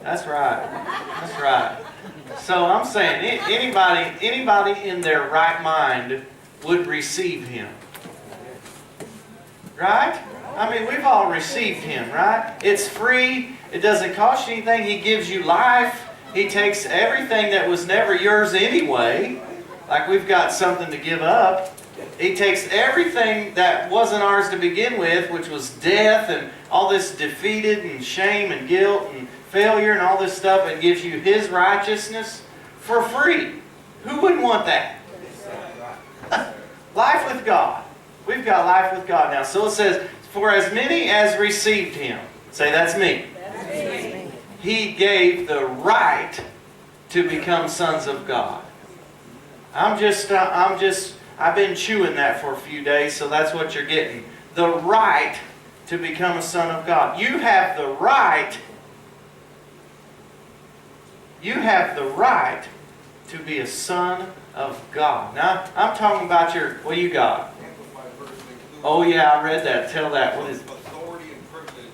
That's right. That's right. So I'm saying anybody in their right mind would receive Him. Right? I mean, we've all received Him, right? It's free. It doesn't cost you anything. He gives you life. He takes everything that was never yours anyway. Like we've got something to give up. He takes everything that wasn't ours to begin with, which was death and all this defeated and shame and guilt and failure and all this stuff, and gives you His righteousness for free. Who wouldn't want that? Life with God. We've got life with God now. So it says, for as many as received Him. Say, that's me. That's me. He gave the right to become sons of God. I've been chewing that for a few days, so that's what you're getting. The right to become a son of God. You have the right. You have the right to be a son of God. Now, I'm talking about what you got? Oh yeah, I read that. Tell that. What is it? Authority and privilege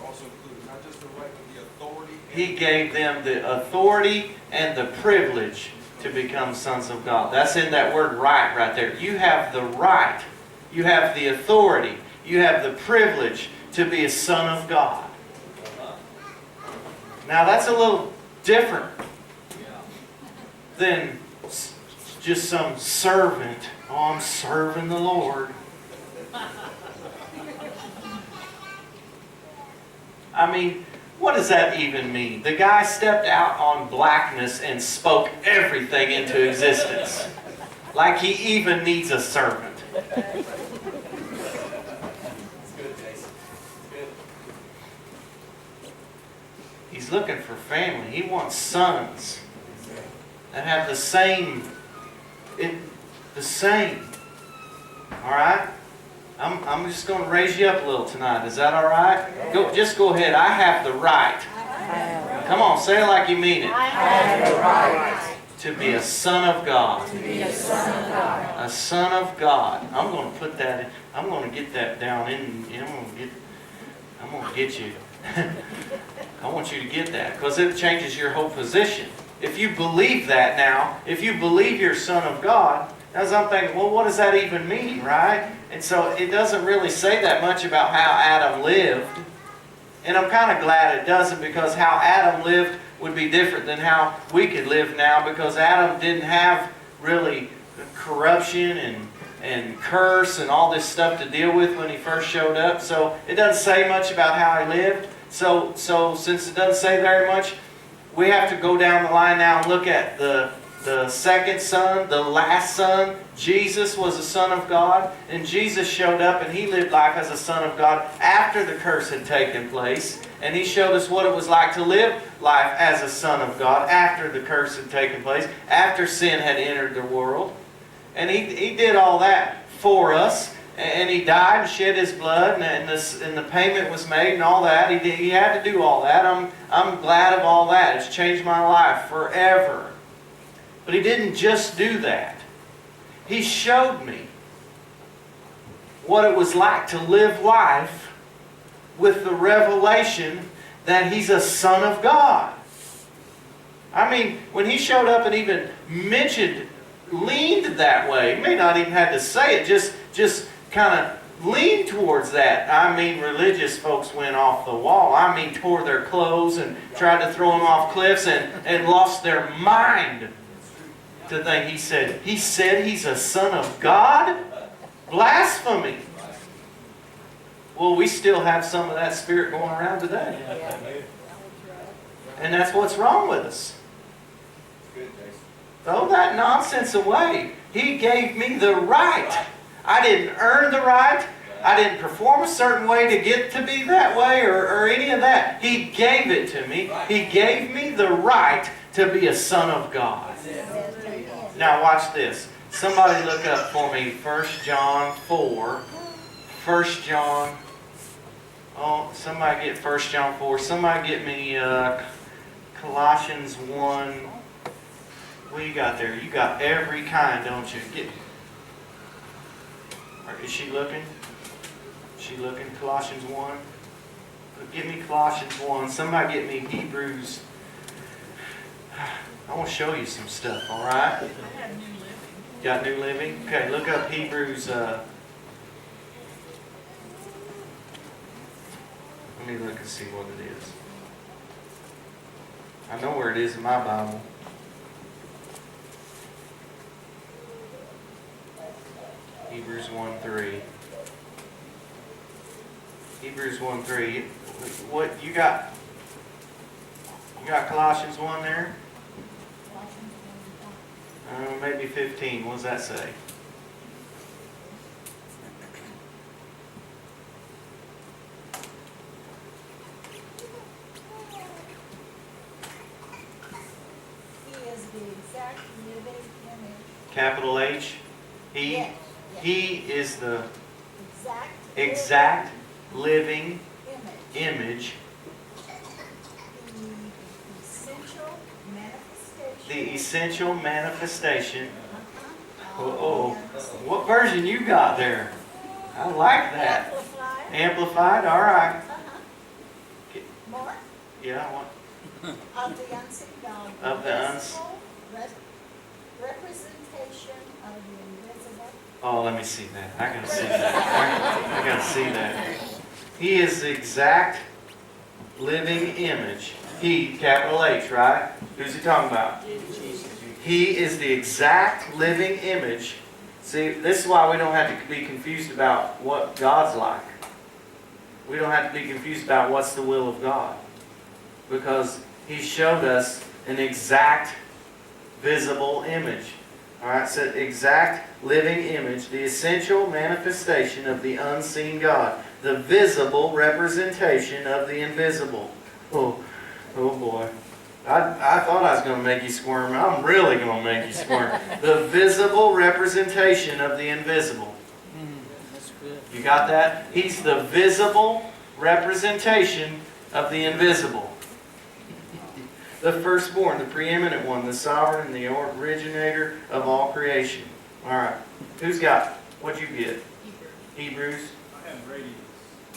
are also included. Not just the right, but the authority. He gave them the authority and the privilege to become sons of God. That's in that word right there. You have the right. You have the authority. You have the privilege to be a son of God. Now that's a little different than just some servant. Oh, I'm serving the Lord. I mean, what does that even mean? The guy stepped out on blackness and spoke everything into existence. Like he even needs a servant. He's looking for family. He wants sons that have the same. All right? I'm just going to raise you up a little tonight. Is that all right? Just go ahead. I have the right. Come on, say it like you mean it. I have the right to be a son of God. to be a son of God. A son of God. I'm going to put that in. I'm going to get that down in. I'm going to get you. I want you to get that because it changes your whole position. If you believe that now, if you believe you're a son of God, as I'm thinking, well, what does that even mean, right? And so it doesn't really say that much about how Adam lived. And I'm kind of glad it doesn't, because how Adam lived would be different than how we could live now, because Adam didn't have really corruption and curse and all this stuff to deal with when he first showed up. So it doesn't say much about how he lived. So since it doesn't say very much, we have to go down the line now and look at the second son, the last son. Jesus was a son of God, and Jesus showed up and He lived life as a son of God after the curse had taken place. And He showed us what it was like to live life as a son of God after the curse had taken place, after sin had entered the world. And He did all that for us. And He died and shed His blood, and the payment was made and all that. He had to do all that. I'm glad of all that. It's changed my life forever. But He didn't just do that. He showed me what it was like to live life with the revelation that He's a son of God. I mean, when He showed up and even leaned that way, He may not even have to say it, just kind of leaned towards that. I mean, religious folks went off the wall. I mean, tore their clothes and tried to throw them off cliffs and lost their mind to think He said He's a son of God? Blasphemy. Well, we still have some of that spirit going around today. And that's what's wrong with us. Throw that nonsense away. He gave me the right. I didn't earn the right. I didn't perform a certain way to get to be that way or any of that. He gave it to me. He gave me the right to be a son of God. Now watch this. Somebody look up for me 1 John 4. 1 John. Oh, somebody get 1 John 4. Somebody get me Colossians 1. What you got there? You got every kind, don't you? Is she looking? Is she looking? Colossians 1. Give me Colossians 1. Somebody get me Hebrews. I want to show you some stuff, all right? I have New Living. Got New Living? Okay, look up Hebrews. Let me look and see what it is. I know where it is in my Bible. Hebrews 1:3. Hebrews 1:3. What you got? You got Colossians 1 there? Maybe 15. What does that say? He is the exact living image. Capital H. He. Yes, yes. He is the Exact living image. image. The essential manifestation. The essential manifestation. Uh-huh. Oh, what version you got there? I like that. Amplified. Amplified. All right. Uh-huh. More Yeah. What? of the unseen God. Of the Visible representation of the invisible. Oh, let me see that. I gotta see that. I gotta see that. He is the exact living image. He, capital H, right? Who's he talking about? He is the exact living image. See, this is why we don't have to be confused about what God's like. We don't have to be confused about what's the will of God. Because He showed us an exact visible image. Alright, so exact living image, the essential manifestation of the unseen God, the visible representation of the invisible. Oh boy. I thought I was going to make you squirm. I'm really going to make you squirm. The visible representation of the invisible. That's good. You got that? He's the visible representation of the invisible. The firstborn, the preeminent one, the sovereign and the originator of all creation. All right. Who's got? What'd you get? Hebrews. I have radiance.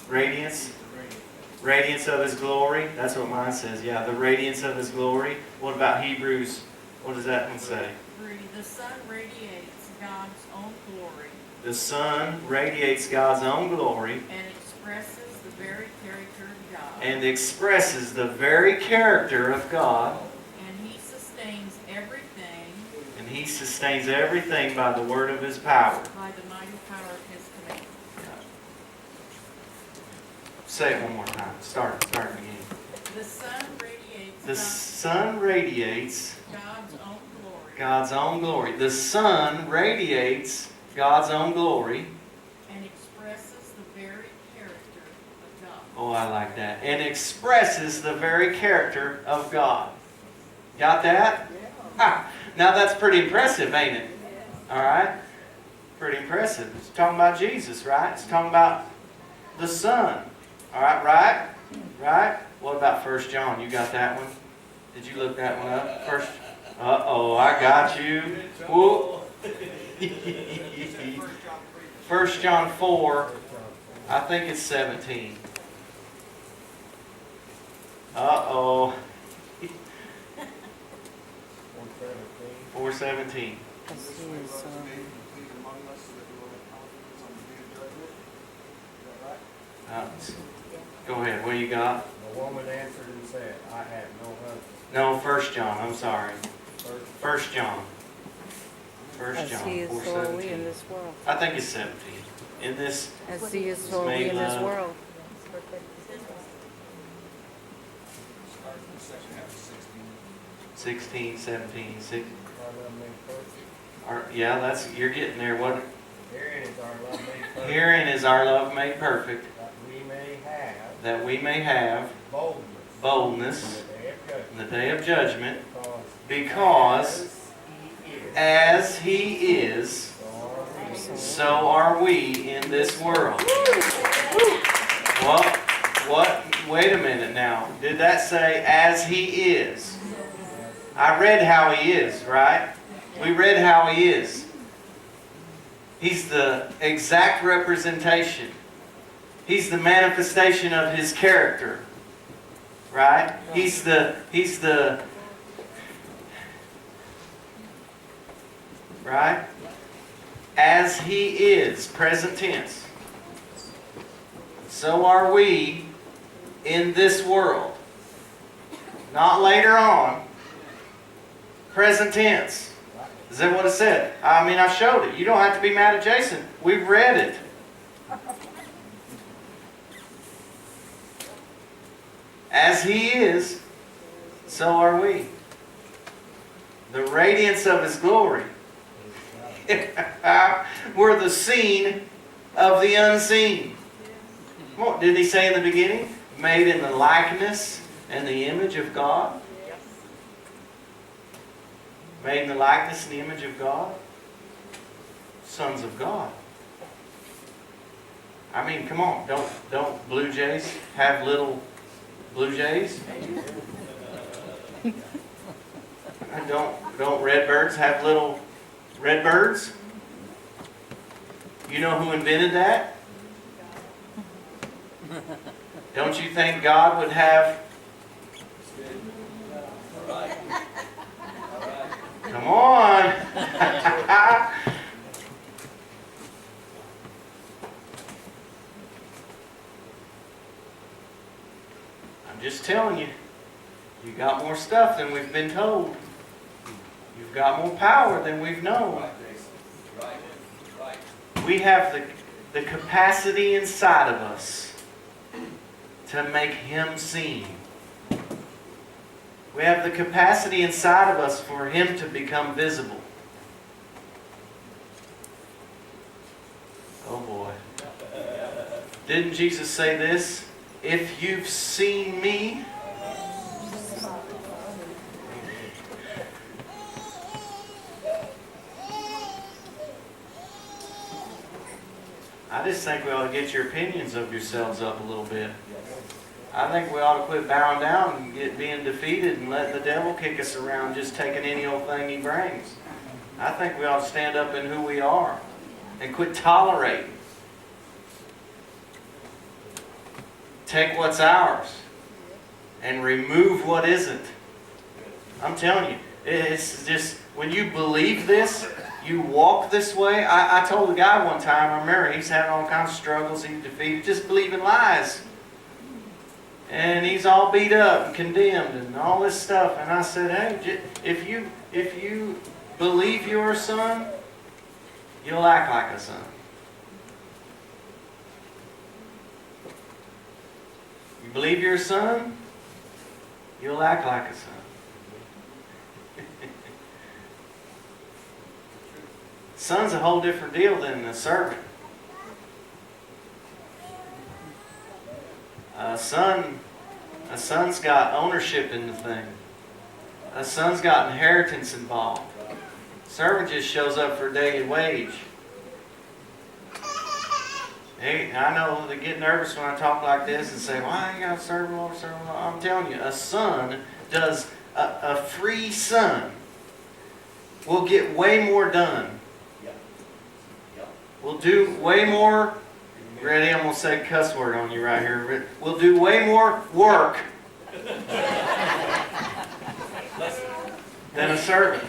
Radiance. Radiance. Radiance of His glory. That's what mine says. Yeah, the radiance of His glory. What about Hebrews? What does that one say? The sun radiates God's own glory The sun radiates God's own glory and expresses the very character of God. and expresses the very character of God. And He sustains everything And He sustains everything by the word of His power. by the mighty power of His command. Say it one more time. Start again. The sun radiates The sun radiates God's own glory God's own glory. The sun radiates God's own glory. and expresses the very character of God. Oh, I like that. And expresses the very character of God. Got that? Ha! Now that's pretty impressive, ain't it? All right? Pretty impressive. It's talking about Jesus, right? It's talking about the Son. All right, right? Right? What about 1 John? You got that one? Did you look that one up? First. Uh-oh, I got you. Whoop. 1 John 4, I think it's 17. Uh-oh. 4:17. That's his, Made complete among us so that we will have confidence on the day of judgment. Is that right? Go ahead. What do you got? The woman answered and said, I have no husband. No, 1 John. I'm sorry. First, 1 John. 1 as John he is, so are we in 4:17. this world. I think it's 17. In this, As he is, so are we in this world. Start from the section half of 16, 16. 17, 6. our love made perfect. Yeah, that's you're getting there. What? Herein is our love made perfect. Herein is our love made perfect, That we may have boldness boldness in the day of judgment, because as He is, so are we in this world. What? Wait a minute now. Did that say as He is? I read how He is, right? We read how He is. He's the exact representation. He's the manifestation of His character. Right? He's the right? As He is, present tense. So are we in this world. Not later on. Present tense. Is that what it said? I mean, I showed it. You don't have to be mad at Jason. We've read it. As He is, so are we. The radiance of His glory. We're the seen of the unseen. What did He say in the beginning? Made in the likeness and the image of God. Made in the likeness and the image of God. Sons of God. I mean, come on. Don't Blue Jays have little Blue Jays? Don't Redbirds have little Redbirds? You know who invented that? Don't you think God would have... Come on! I'm just telling you, you got more stuff than we've been told. You've got more power than we've known. We have the capacity inside of us to make Him seen. We have the capacity inside of us for Him to become visible. Oh boy. Didn't Jesus say this? If you've seen me, I just think we ought to get your opinions of yourselves up a little bit. I think we ought to quit bowing down and being defeated and letting the devil kick us around just taking any old thing he brings. I think we ought to stand up in who we are and quit tolerating. Take what's ours and remove what isn't. I'm telling you, it's just, when you believe this, you walk this way. I told a guy one time, I remember, he's having all kinds of struggles, he's defeated, just believing lies. And he's all beat up and condemned and all this stuff. And I said, hey, if you believe you're a son, you'll act like a son. You believe you're a son, you'll act like a son. Son's a whole different deal than a servant. A son's got ownership in the thing. A son's got inheritance involved. A servant just shows up for a daily wage. Hey, I know they get nervous when I talk like this and say, well, I ain't got to serve Lord, serve Lord. I'm telling you, a son does, a free son will get way more done. Will do way more. Ready? I'm going to say a cuss word on you right here. We'll do way more work than a servant.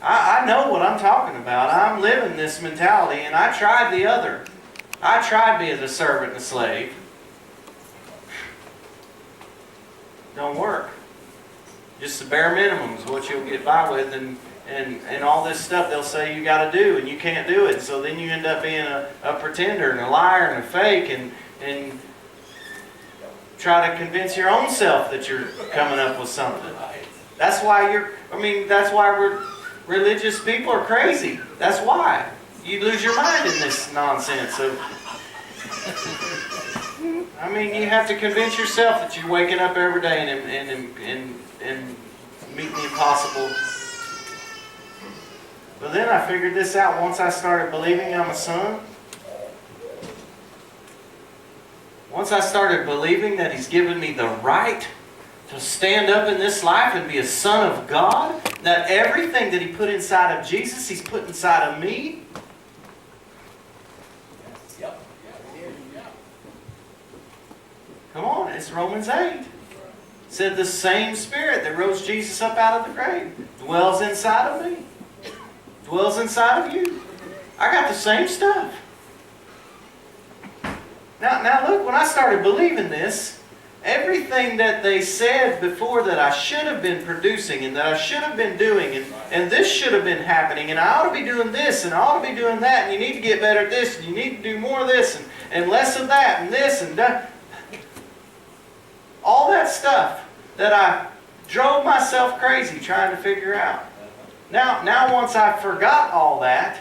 I know what I'm talking about. I'm living this mentality, and I tried the other. I tried being a servant and a slave. Don't work. Just the bare minimum is what you'll get by with, and all this stuff they'll say you got to do, and you can't do it. So then you end up being a pretender and a liar and a fake, and try to convince your own self that you're coming up with something. That's why that's why religious people are crazy. That's why. You lose your mind in this nonsense of... you have to convince yourself that you're waking up every day and meeting the impossible. But then I figured this out once I started believing I'm a son. Once I started believing that He's given me the right to stand up in this life and be a son of God, that everything that He put inside of Jesus, He's put inside of me. It's Romans 8. It said the same Spirit that rose Jesus up out of the grave dwells inside of me. Dwells inside of you. I got the same stuff. Now look, when I started believing this, everything that they said before that I should have been producing and that I should have been doing and this should have been happening and I ought to be doing this and I ought to be doing that and you need to get better at this and you need to do more of this and less of that and this and that. All that stuff that I drove myself crazy trying to figure out. Now once I forgot all that,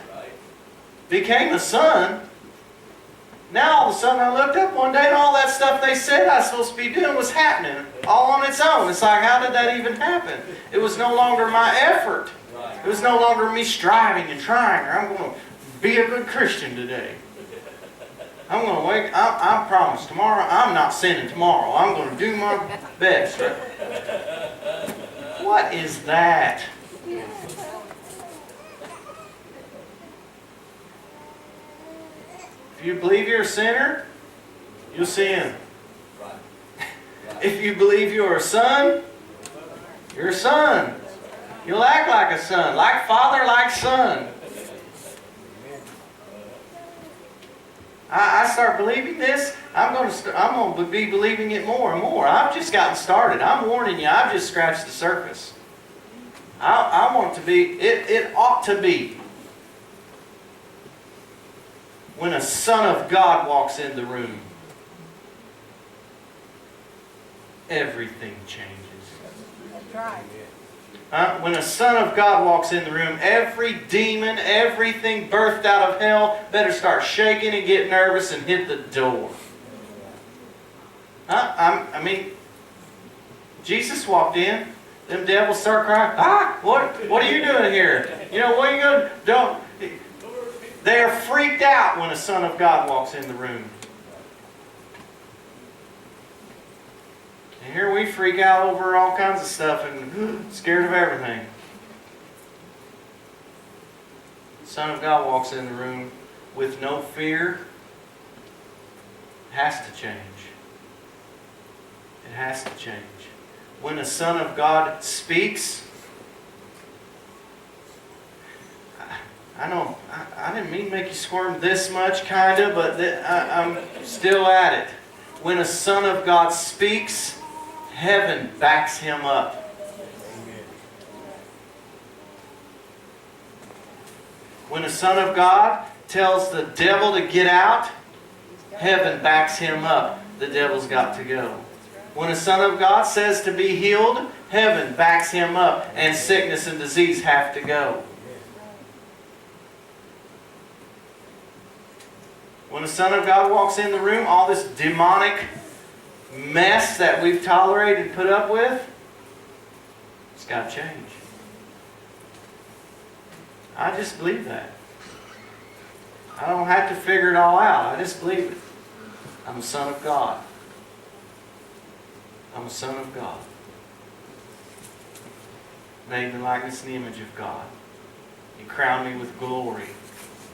became a son, now all of a sudden I looked up one day and all that stuff they said I was supposed to be doing was happening all on its own. It's like, how did that even happen? It was no longer my effort. It was no longer me striving and trying, or I'm going to be a good Christian today. I'm going to wake, I promise, tomorrow, I'm not sinning tomorrow. I'm going to do my best. Right? What is that? If you believe you're a sinner, you'll sin. If you believe you're a son, you're a son. You'll act like a son, like father, like son. I start believing this, I'm going to be believing it more and more. I've just gotten started. I'm warning you, I've just scratched the surface. I want it to be, it ought to be. When a son of God walks in the room, everything changes. That's right. When a son of God walks in the room, every demon, everything birthed out of hell better start shaking and get nervous and hit the door. I mean, Jesus walked in, them devils start crying, what are you doing here? You know, what are you going to do? They are freaked out when a son of God walks in the room. And here we freak out over all kinds of stuff and scared of everything. The Son of God walks in the room with no fear. It has to change. It has to change. When a Son of God speaks, I know, I didn't mean to make you squirm this much, kind of, but I'm still at it. When a Son of God speaks, heaven backs him up. When a Son of God tells the devil to get out, heaven backs him up. The devil's got to go. When a Son of God says to be healed, heaven backs him up, and sickness and disease have to go. When the Son of God walks in the room, all this demonic mess that we've tolerated and put up with, it's got to change. I just believe that. I don't have to figure it all out. I just believe it. I'm a son of God. I'm a son of God. Made in the likeness and the image of God. He crowned me with glory.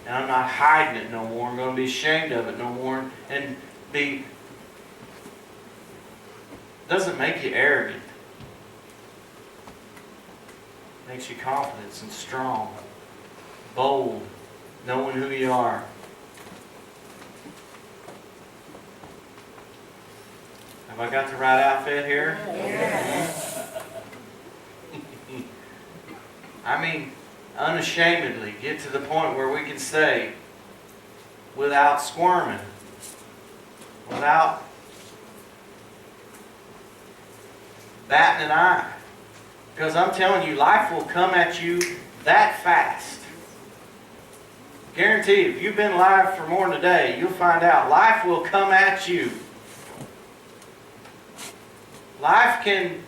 And I'm not hiding it no more. I'm going to be ashamed of it no more. And be... doesn't make you arrogant. It makes you confident and strong. Bold. Knowing who you are. Have I got the right outfit here? Yes. I mean, unashamedly get to the point where we can say, without squirming, without batting an eye. Because I'm telling you, life will come at you that fast. Guaranteed, if you've been alive for more than a day, you'll find out life will come at you. Life can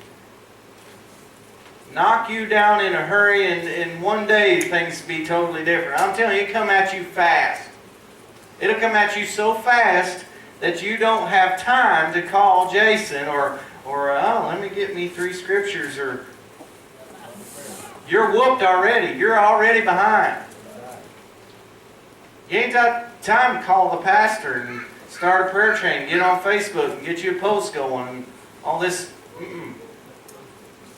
knock you down in a hurry, and in one day things be totally different. I'm telling you, it'll come at you fast. It'll come at you so fast that you don't have time to call Jason or let me get me 3 scriptures, or you're whooped already. You're already behind. You ain't got time to call the pastor and start a prayer chain, get on Facebook and get you a post going, and all this.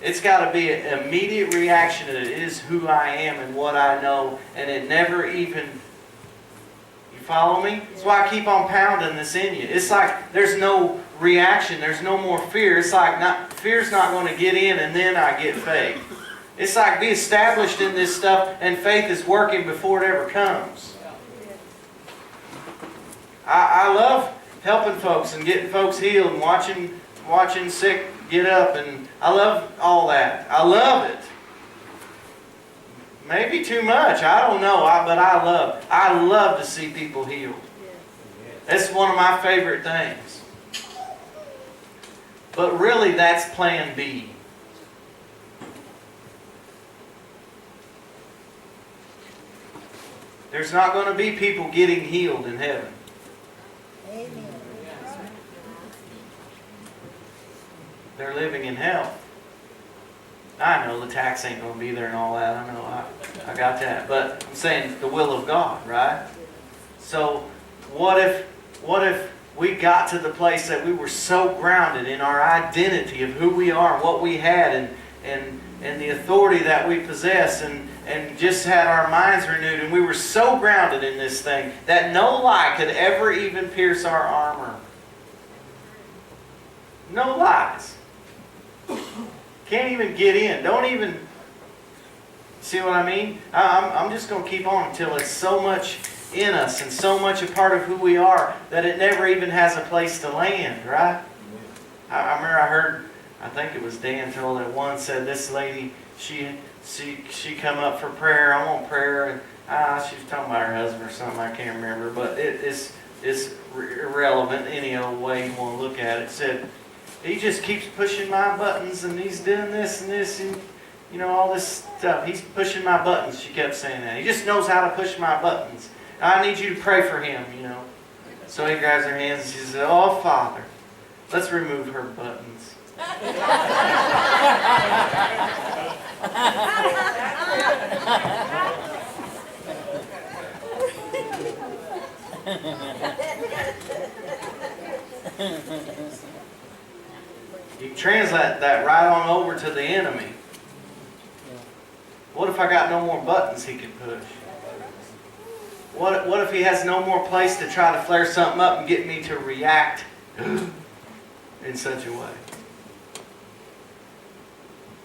It's got to be an immediate reaction that it is who I am and what I know, and it never even, you follow me? That's why I keep on pounding this in you. It's like there's no reaction, there's no more fear. It's like fear's not going to get in and then I get faith. It's like be established in this stuff and faith is working before it ever comes. I love helping folks and getting folks healed and watching sick get up, and I love all that. I love it. Maybe too much, I don't know, but I love to see people healed. It's one of my favorite things. But really, that's plan B. There's not going to be people getting healed in heaven. Amen. They're living in hell. I know the tax ain't going to be there and all that. I know, I got that. But I'm saying the will of God, right? So what if we got to the place that we were so grounded in our identity of who we are and what we had and the authority that we possess and just had our minds renewed, and we were so grounded in this thing that no lie could ever even pierce our armor. No lies. Can't even get in. Don't even... See what I mean? I'm just going to keep on until it's so much in us and so much a part of who we are that it never even has a place to land, right? I remember I heard, I think it was Dan told that one said this lady, she come up for prayer. I want prayer, and she was talking about her husband or something. I can't remember, but it's irrelevant any old way you want to look at it. Said he just keeps pushing my buttons, and he's doing this and this, and you know all this stuff. He's pushing my buttons. She kept saying that. He just knows how to push my buttons. I need you to pray for him, you know. So he grabs her hands and she says, "Oh Father, let's remove her buttons." You translate that right on over to the enemy. What if I got no more buttons he could push? What if he has no more place to try to flare something up and get me to react in such a way?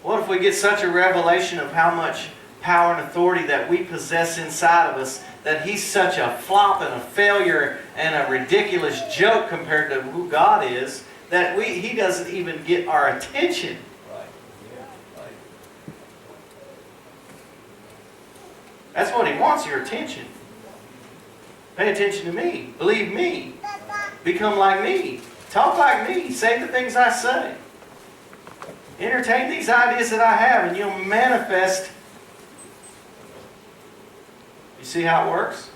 What if we get such a revelation of how much power and authority that we possess inside of us that he's such a flop and a failure and a ridiculous joke compared to who God is that he doesn't even get our attention? That's what he wants, your attention. Pay attention to me. Believe me. Become like me. Talk like me. Say the things I say. Entertain these ideas that I have, and you'll manifest. You see how it works?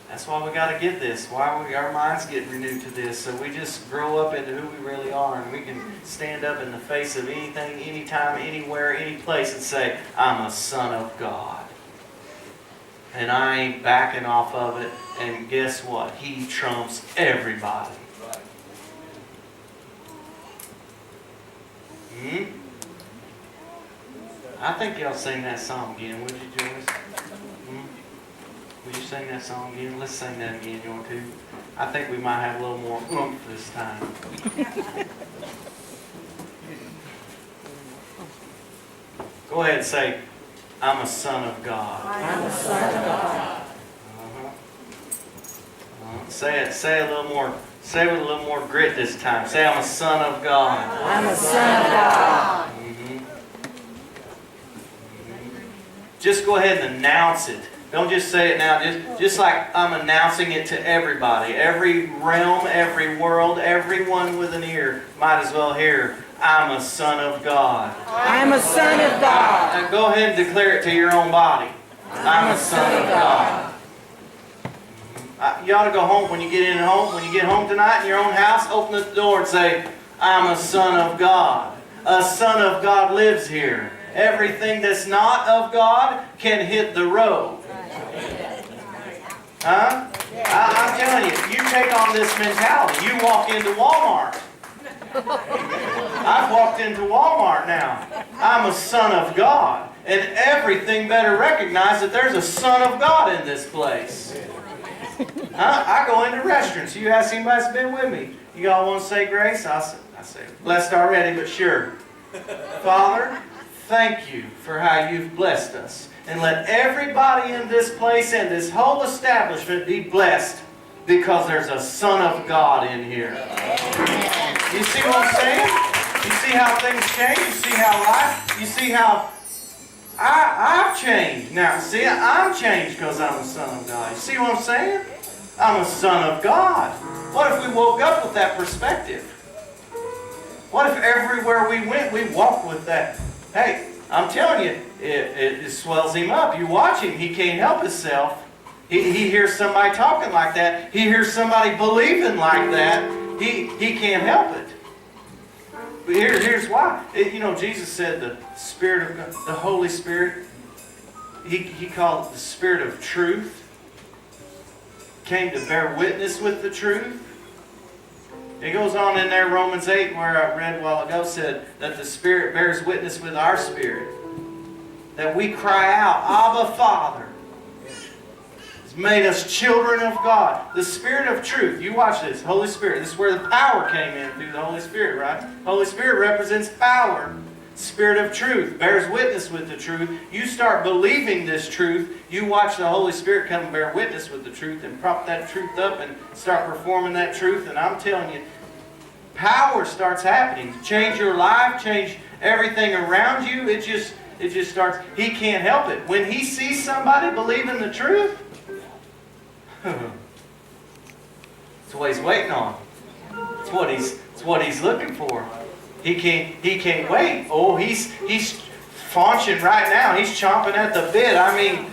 That's why we got to get this. Why our minds get renewed to this. So we just grow up into who we really are, and we can stand up in the face of anything, anytime, anywhere, any place, and say, "I'm a son of God." And I ain't backing off of it. And guess what? He trumps everybody. I think y'all sing that song again, would you, Joyce? Would you sing that song again? Let's sing that again, you want to? I think we might have a little more oomph this time. Go ahead and say, "I'm a son of God." I'm a son of God. Say it a little more. Say it with a little more grit this time. Say, "I'm a son of God." I'm a son of God. Just go ahead and announce it. Don't just say it now. Just like I'm announcing it to everybody. Every realm, every world, everyone with an ear might as well hear, "I'm a son of God." I'm a son of God. Now go ahead and declare it to your own body. I'm a son of God. You ought to go home when you get home. When you get home tonight in your own house, open the door and say, "I'm a son of God." A son of God lives here. Everything that's not of God can hit the road. Huh? I'm telling you, you take on this mentality. You walk into Walmart. I've walked into Walmart now. I'm a son of God. And everything better recognize that there's a son of God in this place. Huh? I go into restaurants. You ask anybody that's been with me, you all want to say grace? I say, blessed already, but sure. Father, thank you for how you've blessed us. And let everybody in this place and this whole establishment be blessed because there's a Son of God in here. You see what I'm saying? You see how things change? You see how life? You see how I've changed. Now, see, I'm changed because I'm a son of God. You see what I'm saying? I'm a son of God. What if we woke up with that perspective? What if everywhere we went, we walked with that? Hey, I'm telling you, it swells him up. You watch him, he can't help himself. He hears somebody talking like that. He hears somebody believing like that. He can't help it. But here's why. Jesus said the Spirit of God, the Holy Spirit, he called it the Spirit of truth, came to bear witness with the truth. It goes on in there, Romans 8, where I read a while ago, said that the Spirit bears witness with our spirit. That we cry out, Abba, Father. It's made us children of God. The Spirit of truth. You watch this. Holy Spirit. This is where the power came in through the Holy Spirit, right? Holy Spirit represents power. Spirit of truth bears witness with the truth. You start believing this truth. You watch the Holy Spirit come and bear witness with the truth and prop that truth up and start performing that truth. And I'm telling you, power starts happening. Change your life, change everything around you. It just starts. He can't help it. When he sees somebody believing the truth, it's what he's waiting on. It's what he's looking for. He can't wait. Oh, he's faunching right now. He's chomping at the bit. I mean,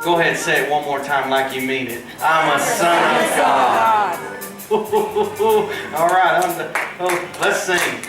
go ahead and say it one more time like you mean it. I'm a son of God. All right, let's sing.